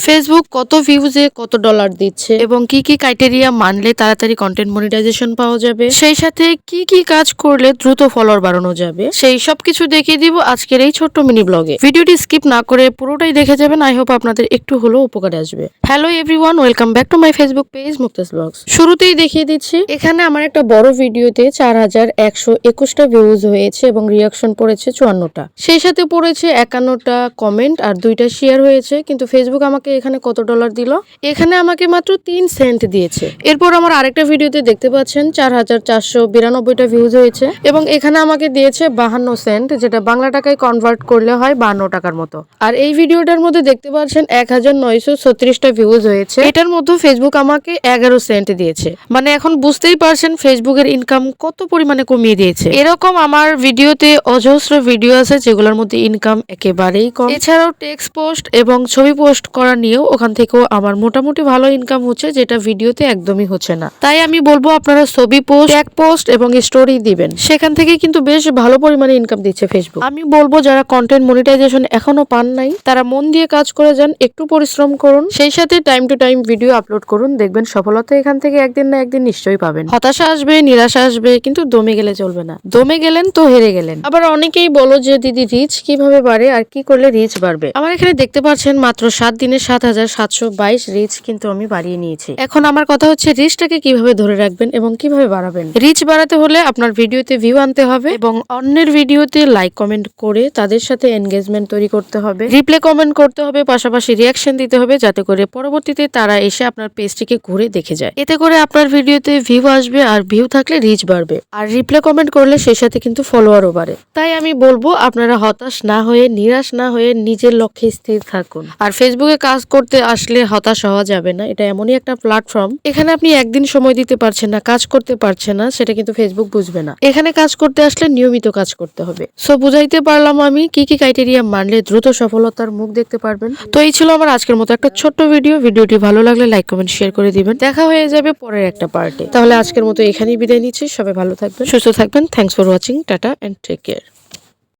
Facebook কত ভিউজে কত dollar দিচ্ছে এবং কি কি ক্রাইটেরিয়া মানলে তাড়াতাড়ি কন্টেন্ট মনিটাইজেশন পাওয়া যাবে, সেই সাথে কি কি কাজ করলে দ্রুত ফলোয়ার বাড়ানো যাবে, সেই সব কিছু দেখিয়ে দিব আজকের এই ছোট্ট মিনি ব্লগে। ভিডিওটি স্কিপ না করে পুরোটাই দেখে যাবেন। আই হোপ আপনাদের একটু হলেও উপকারে আসবে। Hello everyone, welcome back to my Facebook page Muktas blogs. শুরুতেই দেখিয়ে দিচ্ছি, এখানে আমার একটা বড় ভিডিওতে 4121টা ভিউজ হয়েছে এবং রিয়াকশন পড়েছে 54টা, সেই সাথে পড়েছে 51টা কমেন্ট আর 2টা শেয়ার হয়েছে। কিন্তু ফেসবুক আমাকে এখানে কত ডলার দিল? এখানে আমাকে মাত্র 3 সেন্ট দিয়েছে। এরপর আমার আরেকটা ভিডিওতে দেখতে পাচ্ছেন 4492টা ভিউজ হয়েছে এবং এখানে আমাকে দিয়েছে 52 সেন্ট, যেটা বাংলা টাকায় কনভার্ট করলে হয় 52 টাকার মতো। আর এই ভিডিওটার মধ্যে দেখতে পাচ্ছেন 1936টা ভিউজ হয়েছে। এটার মধ্যে ফেসবুক আমাকে 11 সেন্ট দিয়েছে। মানে এখন বুঝতেই পারছেন ফেসবুকের ইনকাম কত পরিমাণে কমিয়ে দিয়েছে। এরকম আমার ভিডিওতে অজস্র ভিডিও আছে যেগুলোর মধ্যে ইনকাম একেবারেই কম। এছাড়াও টেক্সট পোস্ট এবং ছবি পোস্ট করা নিয়েও ওখান থেকেও আমার মোটামুটি ভালো ইনকাম হচ্ছে, যেটা ভিডিওতে একদমই হচ্ছে না। তাই আমি বলবো আপনারা ছবি পোস্ট, ট্যাগ পোস্ট এবং স্টোরি দিবেন, সেখান থেকে কিন্তু বেশ ভালো পরিমাণে ইনকাম দিচ্ছে ফেসবুক। আমি বলবো যারা কন্টেন্ট মনিটাইজেশন এখনো পান নাই তারা মন দিয়ে কাজ করে যান, একটু পরিশ্রম করুন, সেই সাথে time to time video upload করুন। দেখবেন সফলতা এখান থেকে একদিন না একদিন নিশ্চয়ই পাবেন। হতাশা আসবে, নিরাশা আসবে, কিন্তু দমে গেলে চলবে না। দমে গেলেন তো হেরে গেলেন। আবার অনেকেই বলো যে দিদি রিচ কিভাবে বাড়ে আর কি করলে রিচ বাড়বে। আমার এখানে দেখতে পাচ্ছেন মাত্র 7 দিনে 7722 রিচ কিন্তু আমি বাড়িয়ে নিয়েছি। এখন আমার কথা হচ্ছে রিচটাকে কিভাবে ধরে রাখবেন এবং কিভাবে বাড়াবেন। রিচ বাড়াতে হলে আপনার ভিডিওতে ভিউ আনতে হবে এবং অন্যের ভিডিওতে লাইক কমেন্ট করে তাদের সাথে এনগেজমেন্ট তৈরি করতে হবে, রিপ্লে কমেন্ট করতে হবে, পাশাপাশি রিয়াকশন দিতে হবে, যাতে করে পরবর্তীতে তারা এসে আপনার পেজটিকে ঘুরে দেখে যায়। এতে করে আপনার ভিডিওতে ভিউ আসবে আর ভিউ থাকলে রিচ বাড়বে। আর রিপ্লে কমেন্ট করলে সেই সাথে কিন্তু ফলোয়ারও বাড়ে। তাই আমি বলবো আপনারা হতাশ না হয়ে, নিরাশ না হয়ে নিজের লক্ষ্যে স্থির থাকুন। আর ফেসবুকে কাজ করতে আসলে হতাশ হওয়া যাবে না। এটা এমনই একটা প্ল্যাটফর্ম, এখানে আপনি একদিন সময় দিতে পারছেন না, কাজ করতে পারছেন না, সেটা কিন্তু ফেসবুক বুঝবে না। এখানে কাজ করতে আসলে নিয়মিত কাজ করতে হবে। সো বুঝাইতে পারলাম আমি কি কি ক্রাইটেরিয়া মানলে দ্রুত সফলতার মুখ দেখতে পারবেন। তো এই ছিল আমার আজকের মতো একটা ছোট্ট ভিডিও। ভিডিওটি ভালো লাগলে লাইক কমেন্ট শেয়ার করে দিবেন। দেখা হয়ে যাবে পরের একটা পার্টে। তাহলে আজকের মতো এখানেই বিদায় নিচ্ছি। সবাই ভালো থাকবেন, সুস্থ থাকবেন। Thanks for watching. Tata and take care.